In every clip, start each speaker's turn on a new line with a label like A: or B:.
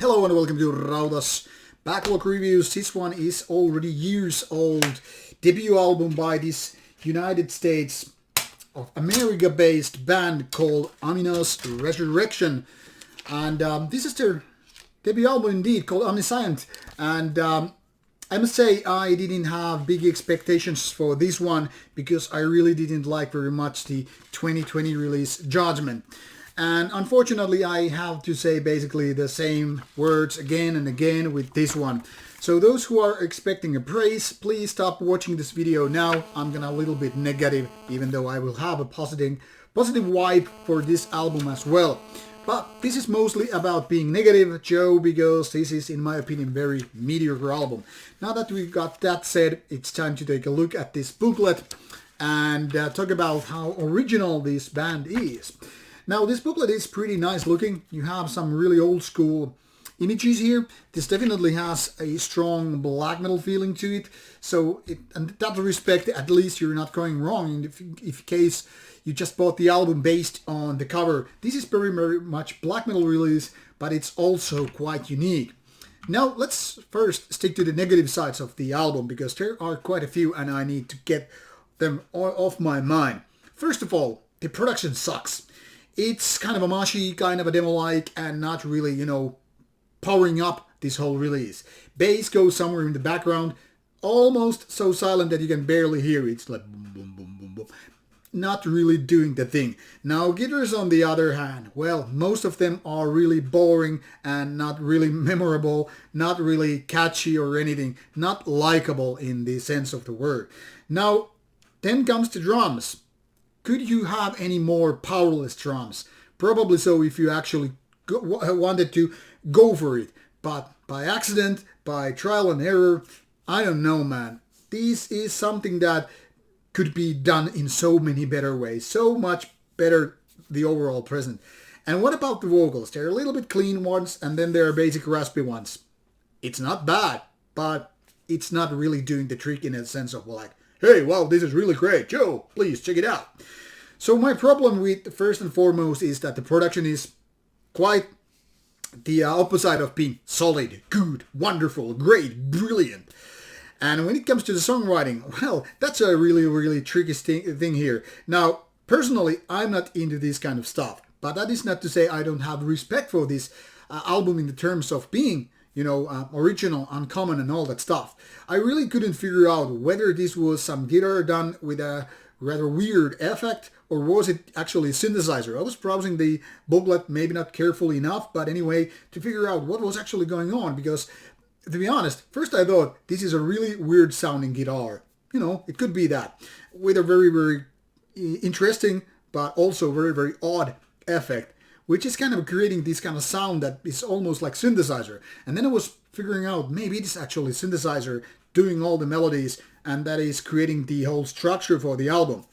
A: Hello and welcome to Rauta's Backlog Reviews. This one is already years old. Debut album by this United States of America based band called Omniscient Resurrection. And this is their debut album indeed, called Omniscient. And I must say I didn't have big expectations for this one because I really didn't like very much the 2020 release Judgment. And unfortunately I have to say basically the same words again and again with this one. So those who are expecting a praise, please stop watching this video now. I'm gonna a little bit negative, even though I will have a positive vibe for this album as well. But this is mostly about being negative, Joe, because this is, in my opinion, very mediocre album. Now that we got that said, it's time to take a look at this booklet and talk about how original this band is. Now, this booklet is pretty nice looking. You have some really old school images here. This definitely has a strong black metal feeling to it. So, in that respect, at least you're not going wrong if case you just bought the album based on the cover. This is very, very much black metal release, but it's also quite unique. Now, let's first stick to the negative sides of the album, because there are quite a few and I need to get them off my mind. First of all, the production sucks. It's kind of a mushy, kind of a demo-like, and not really, powering up this whole release. Bass goes somewhere in the background, almost so silent that you can barely hear it. It's like boom, boom, boom, boom, boom. Not really doing the thing. Now, guitars on the other hand, well, most of them are really boring and not really memorable, not really catchy or anything, not likable in the sense of the word. Now, then comes the drums. Could you have any more powerless drums? Probably so if you actually wanted to go for it. But by accident, by trial and error, I don't know, man. This is something that could be done in so many better ways. So much better, the overall present. And what about the vocals? They're a little bit clean ones, and then there are basic raspy ones. It's not bad, but it's not really doing the trick in a sense of like, hey, wow, this is really great. Joe, please check it out. So my problem with, first and foremost, is that the production is quite the opposite of being solid, good, wonderful, great, brilliant. And when it comes to the songwriting, well, that's a really, really tricky thing here. Now, personally, I'm not into this kind of stuff. But that is not to say I don't have respect for this album in the terms of being original, uncommon and all that stuff. I really couldn't figure out whether this was some guitar done with a rather weird effect or was it actually a synthesizer. I was browsing the booklet, maybe not carefully enough, but anyway, to figure out what was actually going on, because to be honest, first I thought this is a really weird sounding guitar. It could be that, with a very, very interesting but also very, very odd effect, which is kind of creating this kind of sound that is almost like synthesizer. And then I was figuring out maybe it's actually synthesizer doing all the melodies, and that is creating the whole structure for the album.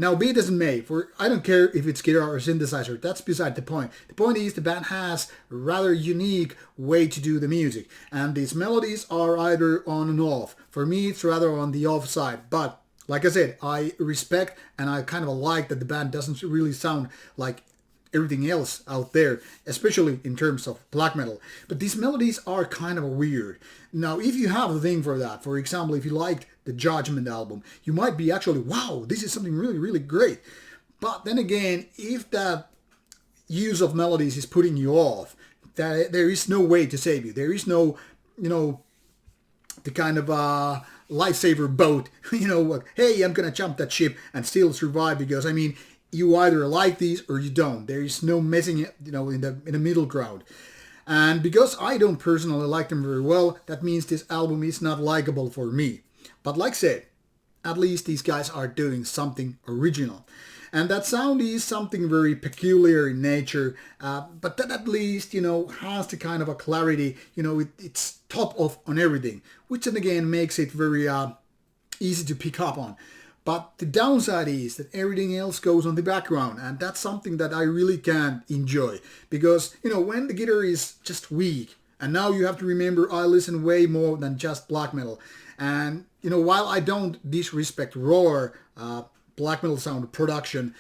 A: Now, be it as it may, I don't care if it's guitar or synthesizer, that's beside the point. The point is the band has a rather unique way to do the music, and these melodies are either on and off. For me, it's rather on the off side, but like I said, I respect and I kind of like that the band doesn't really sound like everything else out there, especially in terms of black metal. But these melodies are kind of weird. Now, if you have a thing for that, for example, if you liked the Judgment album, you might be actually, wow, this is something really, really great. But then again, if that use of melodies is putting you off, there is no way to save you. There is no, the kind of lifesaver boat, hey, I'm gonna jump that ship and still survive, because you either like these or you don't. There is no messing it, in the middle ground. And because I don't personally like them very well, that means this album is not likable for me. But like I said, at least these guys are doing something original. And that sound is something very peculiar in nature, but that at least, has the kind of a clarity, it's top off on everything, which then again makes it very easy to pick up on. But the downside is that everything else goes on the background, and that's something that I really can't enjoy. Because, when the guitar is just weak, and now you have to remember I listen way more than just black metal. And, while I don't disrespect raw black metal sound production,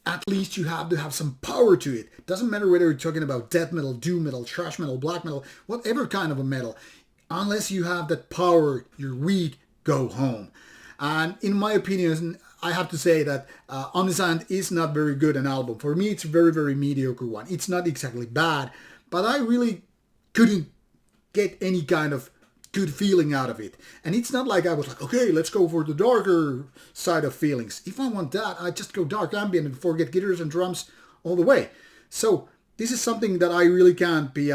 A: at least you have to have some power to it. Doesn't matter whether you're talking about death metal, doom metal, thrash metal, black metal, whatever kind of a metal. Unless you have that power, you're weak, go home. And in my opinion, I have to say that Omniscient is not very good an album. For me, it's a very, very mediocre one. It's not exactly bad, but I really couldn't get any kind of good feeling out of it. And it's not like I was like, okay, let's go for the darker side of feelings. If I want that, I just go dark ambient and forget guitars and drums all the way. So this is something that I really can't be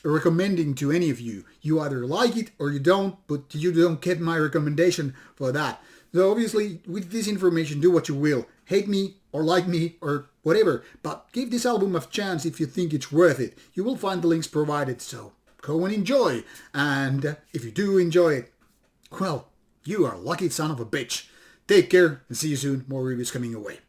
A: recommending to any of you. You either like it or you don't, but you don't get my recommendation for that. So obviously, with this information, do what you will. Hate me or like me or whatever, but give this album a chance if you think it's worth it. You will find the links provided, so go and enjoy. And if you do enjoy it, well, you are a lucky son of a bitch. Take care and see you soon. More reviews coming your way.